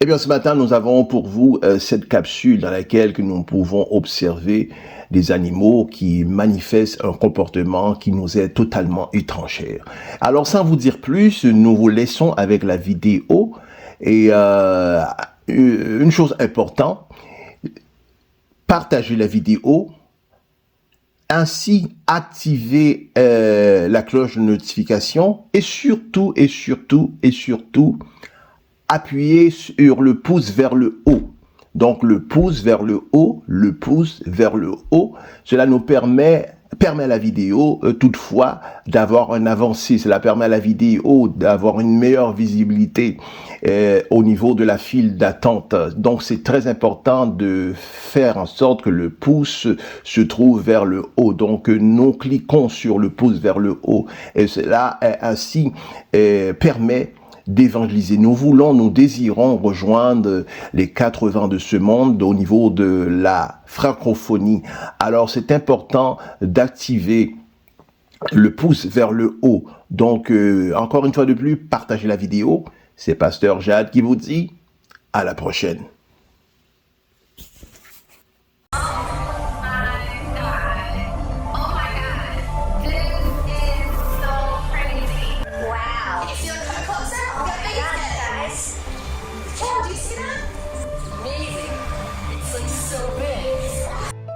bien, ce matin, nous avons pour vous cette capsule dans laquelle que nous pouvons observer des animaux qui manifestent un comportement qui nous est totalement étranger. Alors, sans vous dire plus, nous vous laissons avec la vidéo. Et une chose importante, partagez la vidéo, ainsi activez la cloche de notification et surtout, appuyez sur le pouce vers le haut. Donc le pouce vers le haut, cela nous permet à la vidéo toutefois d'avoir un avancé. Cela permet à la vidéo d'avoir une meilleure visibilité au niveau de la file d'attente. Donc c'est très important de faire en sorte que le pouce se trouve vers le haut. Donc nous cliquons sur le pouce vers le haut et cela ainsi permet d'évangéliser. Nous désirons rejoindre les 4 vents de ce monde au niveau de la francophonie. Alors c'est important d'activer le pouce vers le haut. Donc encore une fois de plus, partagez la vidéo. C'est Pasteur Jade qui vous dit à la prochaine.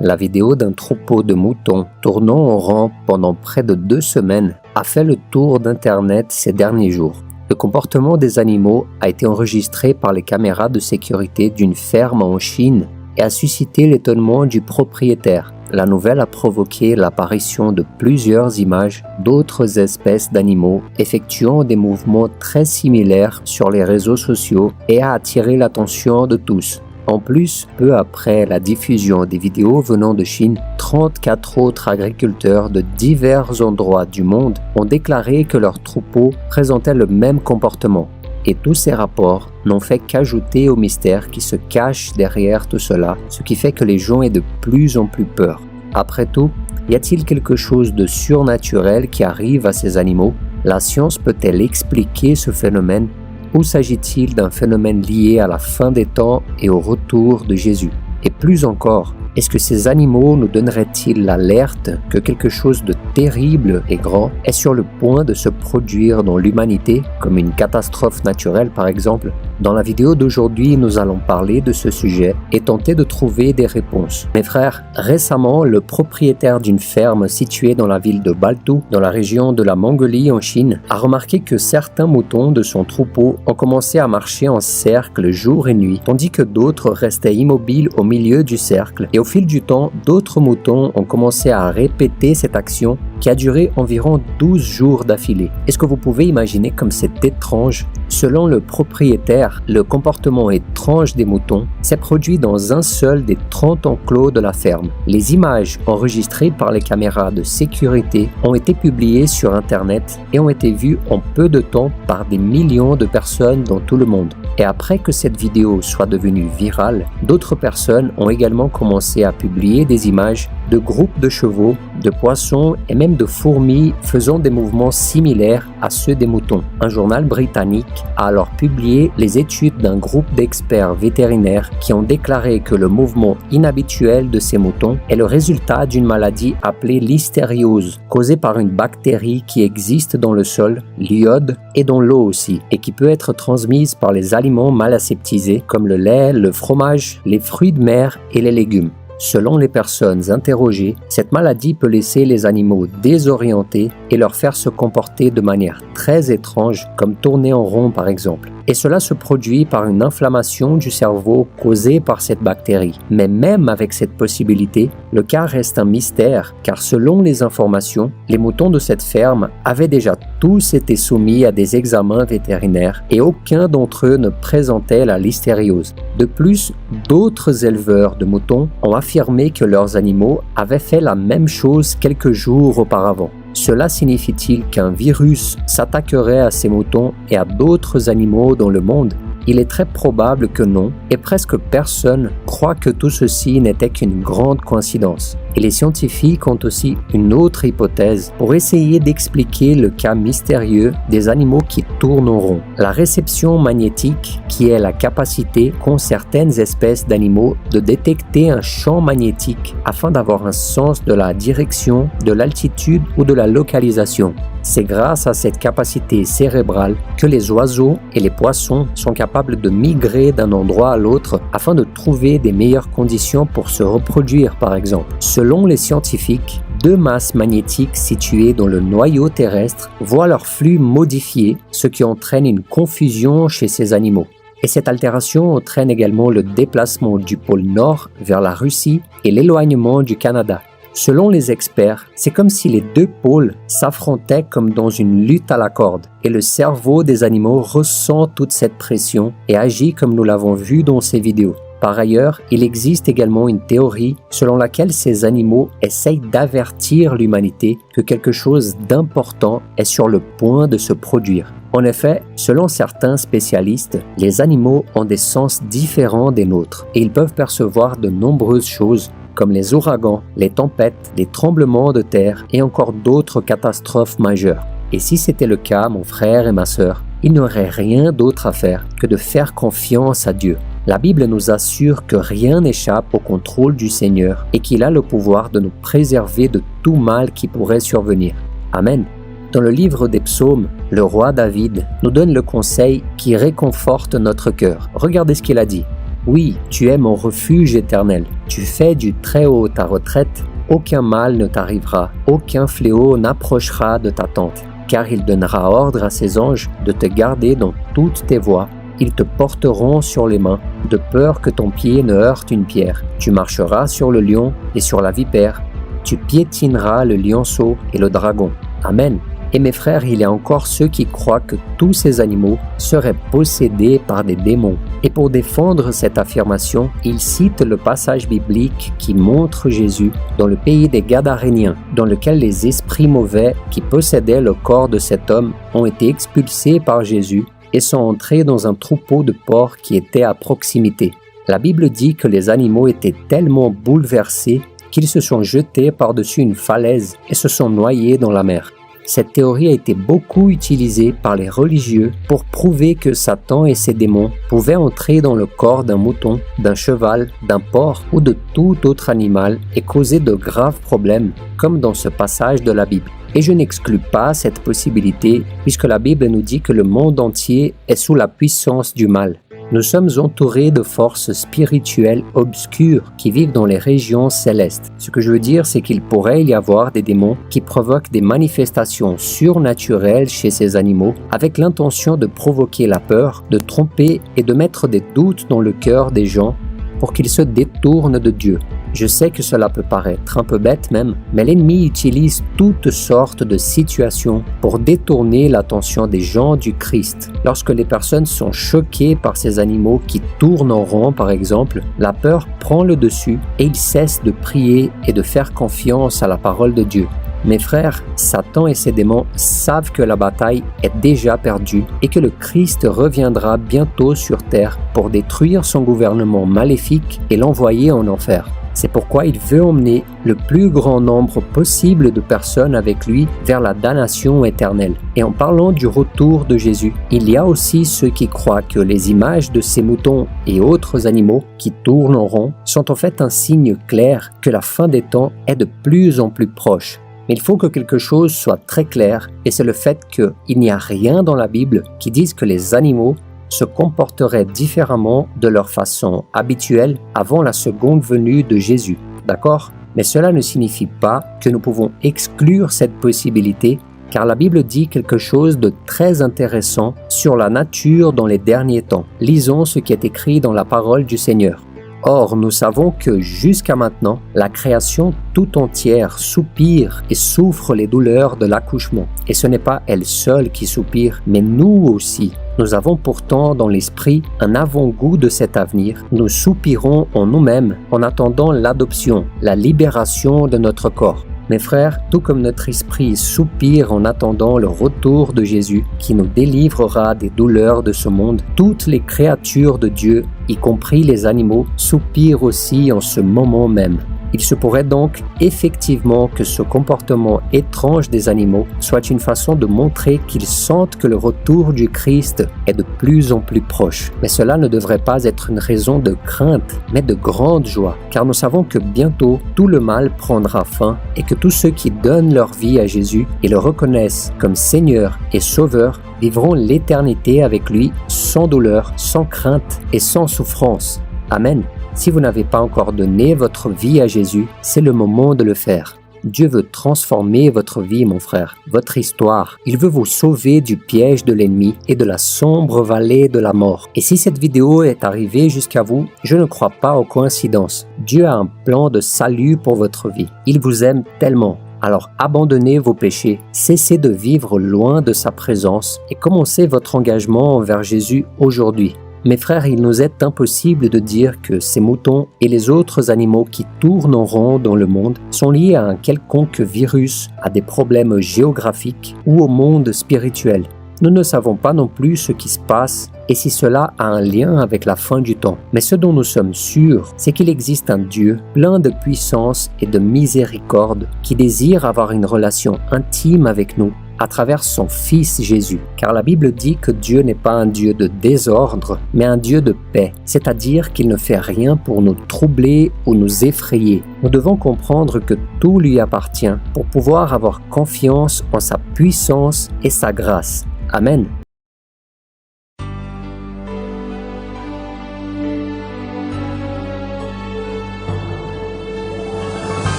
La vidéo d'un troupeau de moutons tournant en rang pendant près de 2 semaines a fait le tour d'Internet ces derniers jours. Le comportement des animaux a été enregistré par les caméras de sécurité d'une ferme en Chine et a suscité l'étonnement du propriétaire. La nouvelle a provoqué l'apparition de plusieurs images d'autres espèces d'animaux effectuant des mouvements très similaires sur les réseaux sociaux et a attiré l'attention de tous. En plus, peu après la diffusion des vidéos venant de Chine, 34 autres agriculteurs de divers endroits du monde ont déclaré que leurs troupeaux présentaient le même comportement. Et tous ces rapports n'ont fait qu'ajouter au mystère qui se cache derrière tout cela, ce qui fait que les gens aient de plus en plus peur. Après tout, y a-t-il quelque chose de surnaturel qui arrive à ces animaux? La science peut-elle expliquer ce phénomène? Ou s'agit-il d'un phénomène lié à la fin des temps et au retour de Jésus? Et plus encore, est-ce que ces animaux nous donneraient-ils l'alerte que quelque chose de terrible et grand est sur le point de se produire dans l'humanité, comme une catastrophe naturelle par exemple? Dans la vidéo d'aujourd'hui, nous allons parler de ce sujet et tenter de trouver des réponses. Mes frères, récemment, le propriétaire d'une ferme située dans la ville de Baltou, dans la région de la Mongolie en Chine, a remarqué que certains moutons de son troupeau ont commencé à marcher en cercle jour et nuit, tandis que d'autres restaient immobiles au milieu du cercle. Et au fil du temps, d'autres moutons ont commencé à répéter cette action qui a duré environ 12 jours d'affilée. Est-ce que vous pouvez imaginer comme c'est étrange? Selon le propriétaire, le comportement étrange des moutons s'est produit dans un seul des 30 enclos de la ferme. Les images enregistrées par les caméras de sécurité ont été publiées sur Internet et ont été vues en peu de temps par des millions de personnes dans tout le monde. Et après que cette vidéo soit devenue virale, d'autres personnes ont également commencé à publier des images de groupes de chevaux, de poissons et même de fourmis faisant des mouvements similaires à ceux des moutons. Un journal britannique a alors publié les études d'un groupe d'experts vétérinaires qui ont déclaré que le mouvement inhabituel de ces moutons est le résultat d'une maladie appelée l'hystériose, causée par une bactérie qui existe dans le sol, l'iode et dans l'eau aussi, et qui peut être transmise par les aliments mal aseptisés comme le lait, le fromage, les fruits de mer et les légumes. Selon les personnes interrogées, cette maladie peut laisser les animaux désorientés et leur faire se comporter de manière très étrange, comme tourner en rond par exemple. Et cela se produit par une inflammation du cerveau causée par cette bactérie. Mais même avec cette possibilité, le cas reste un mystère, car selon les informations, les moutons de cette ferme avaient déjà tous été soumis à des examens vétérinaires et aucun d'entre eux ne présentait la listériose. De plus, d'autres éleveurs de moutons ont affirmé que leurs animaux avaient fait la même chose quelques jours auparavant. Cela signifie-t-il qu'un virus s'attaquerait à ces moutons et à d'autres animaux dans le monde? Il est très probable que non, et presque personne croit que tout ceci n'était qu'une grande coïncidence. Et les scientifiques ont aussi une autre hypothèse pour essayer d'expliquer le cas mystérieux des animaux qui tournent en rond. La réception magnétique, qui est la capacité qu'ont certaines espèces d'animaux de détecter un champ magnétique afin d'avoir un sens de la direction, de l'altitude ou de la localisation. C'est grâce à cette capacité cérébrale que les oiseaux et les poissons sont capables de migrer d'un endroit à l'autre afin de trouver des meilleures conditions pour se reproduire, par exemple. Selon les scientifiques, 2 masses magnétiques situées dans le noyau terrestre voient leur flux modifié, ce qui entraîne une confusion chez ces animaux. Et cette altération entraîne également le déplacement du pôle Nord vers la Russie et l'éloignement du Canada. Selon les experts, c'est comme si les 2 pôles s'affrontaient comme dans une lutte à la corde, et le cerveau des animaux ressent toute cette pression et agit comme nous l'avons vu dans ces vidéos. Par ailleurs, il existe également une théorie selon laquelle ces animaux essayent d'avertir l'humanité que quelque chose d'important est sur le point de se produire. En effet, selon certains spécialistes, les animaux ont des sens différents des nôtres et ils peuvent percevoir de nombreuses choses comme les ouragans, les tempêtes, les tremblements de terre et encore d'autres catastrophes majeures. Et si c'était le cas, mon frère et ma sœur, il n'y aurait rien d'autre à faire que de faire confiance à Dieu. La Bible nous assure que rien n'échappe au contrôle du Seigneur et qu'il a le pouvoir de nous préserver de tout mal qui pourrait survenir. Amen. Dans le livre des psaumes, le roi David nous donne le conseil qui réconforte notre cœur. Regardez ce qu'il a dit. Oui, tu es mon refuge éternel. Tu fais du Très-Haut ta retraite. Aucun mal ne t'arrivera. Aucun fléau n'approchera de ta tente. Car il donnera ordre à ses anges de te garder dans toutes tes voies. Ils te porteront sur les mains, de peur que ton pied ne heurte une pierre. Tu marcheras sur le lion et sur la vipère. Tu piétineras le lionceau et le dragon. Amen. Et mes frères, il y a encore ceux qui croient que tous ces animaux seraient possédés par des démons. Et pour défendre cette affirmation, ils citent le passage biblique qui montre Jésus dans le pays des Gadaréniens, dans lequel les esprits mauvais qui possédaient le corps de cet homme ont été expulsés par Jésus et sont entrés dans un troupeau de porcs qui était à proximité. La Bible dit que les animaux étaient tellement bouleversés qu'ils se sont jetés par-dessus une falaise et se sont noyés dans la mer. Cette théorie a été beaucoup utilisée par les religieux pour prouver que Satan et ses démons pouvaient entrer dans le corps d'un mouton, d'un cheval, d'un porc ou de tout autre animal et causer de graves problèmes, comme dans ce passage de la Bible. Et je n'exclus pas cette possibilité puisque la Bible nous dit que le monde entier est sous la puissance du mal. Nous sommes entourés de forces spirituelles obscures qui vivent dans les régions célestes. Ce que je veux dire, c'est qu'il pourrait y avoir des démons qui provoquent des manifestations surnaturelles chez ces animaux avec l'intention de provoquer la peur, de tromper et de mettre des doutes dans le cœur des gens pour qu'ils se détournent de Dieu. Je sais que cela peut paraître un peu bête même, mais l'ennemi utilise toutes sortes de situations pour détourner l'attention des gens du Christ. Lorsque les personnes sont choquées par ces animaux qui tournent en rond par exemple, la peur prend le dessus et ils cessent de prier et de faire confiance à la parole de Dieu. Mes frères, Satan et ses démons savent que la bataille est déjà perdue et que le Christ reviendra bientôt sur terre pour détruire son gouvernement maléfique et l'envoyer en enfer. C'est pourquoi il veut emmener le plus grand nombre possible de personnes avec lui vers la damnation éternelle. Et en parlant du retour de Jésus, il y a aussi ceux qui croient que les images de ces moutons et autres animaux qui tournent en rond sont en fait un signe clair que la fin des temps est de plus en plus proche. Mais il faut que quelque chose soit très clair, et c'est le fait qu'il n'y a rien dans la Bible qui dise que les animaux se comporteraient différemment de leur façon habituelle avant la seconde venue de Jésus. D'accord ? Mais cela ne signifie pas que nous pouvons exclure cette possibilité, car la Bible dit quelque chose de très intéressant sur la nature dans les derniers temps. Lisons ce qui est écrit dans la parole du Seigneur. Or, nous savons que jusqu'à maintenant, la création tout entière soupire et souffre les douleurs de l'accouchement. Et ce n'est pas elle seule qui soupire, mais nous aussi. Nous avons pourtant dans l'esprit un avant-goût de cet avenir. Nous soupirons en nous-mêmes en attendant l'adoption, la libération de notre corps. Mes frères, tout comme notre esprit soupire en attendant le retour de Jésus qui nous délivrera des douleurs de ce monde, toutes les créatures de Dieu, y compris les animaux, soupirent aussi en ce moment même. Il se pourrait donc effectivement que ce comportement étrange des animaux soit une façon de montrer qu'ils sentent que le retour du Christ est de plus en plus proche. Mais cela ne devrait pas être une raison de crainte, mais de grande joie, car nous savons que bientôt tout le mal prendra fin et que tous ceux qui donnent leur vie à Jésus et le reconnaissent comme Seigneur et Sauveur vivront l'éternité avec lui sans douleur, sans crainte et sans souffrance. Amen. Si vous n'avez pas encore donné votre vie à Jésus, c'est le moment de le faire. Dieu veut transformer votre vie, mon frère, votre histoire. Il veut vous sauver du piège de l'ennemi et de la sombre vallée de la mort. Et si cette vidéo est arrivée jusqu'à vous, je ne crois pas aux coïncidences. Dieu a un plan de salut pour votre vie. Il vous aime tellement. Alors abandonnez vos péchés, cessez de vivre loin de sa présence et commencez votre engagement envers Jésus aujourd'hui. Mes frères, il nous est impossible de dire que ces moutons et les autres animaux qui tournent en rond dans le monde sont liés à un quelconque virus, à des problèmes géographiques ou au monde spirituel. Nous ne savons pas non plus ce qui se passe et si cela a un lien avec la fin du temps. Mais ce dont nous sommes sûrs, c'est qu'il existe un Dieu plein de puissance et de miséricorde qui désire avoir une relation intime avec nous à travers son Fils Jésus. Car la Bible dit que Dieu n'est pas un Dieu de désordre, mais un Dieu de paix, c'est-à-dire qu'il ne fait rien pour nous troubler ou nous effrayer. Nous devons comprendre que tout lui appartient pour pouvoir avoir confiance en sa puissance et sa grâce. Amen.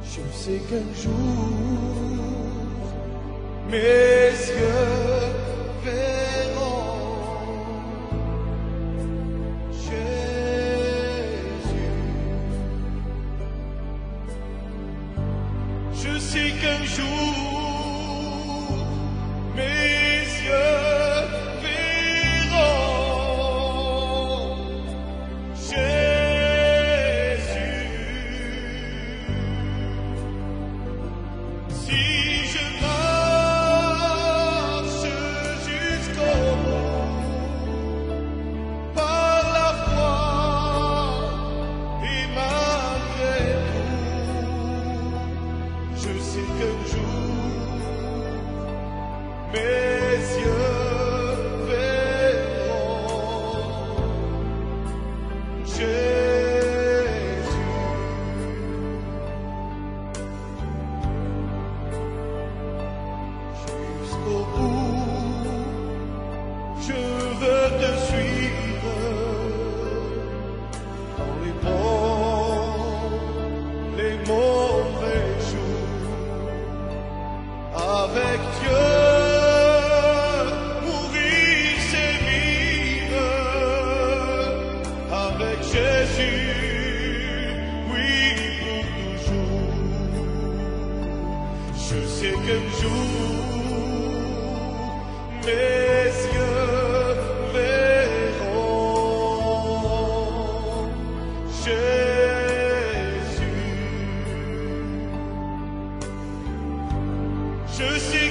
Je sais qu'un jour, mes yeux verront Jésus. Je sais qu'un jour, mes yeux verront Jésus. Si je marche jusqu'au bout, par la foi et malgré tout, je sais qu'un jour, mes yeux verront Jésus. Jusqu'au bout, je veux te suivre dans les bons, les mauvais jours. Avec Dieu, mourir c'est vivre. Avec Jésus, oui pour toujours. Je sais qu'un jour, mes yeux verront Jésus. Je sais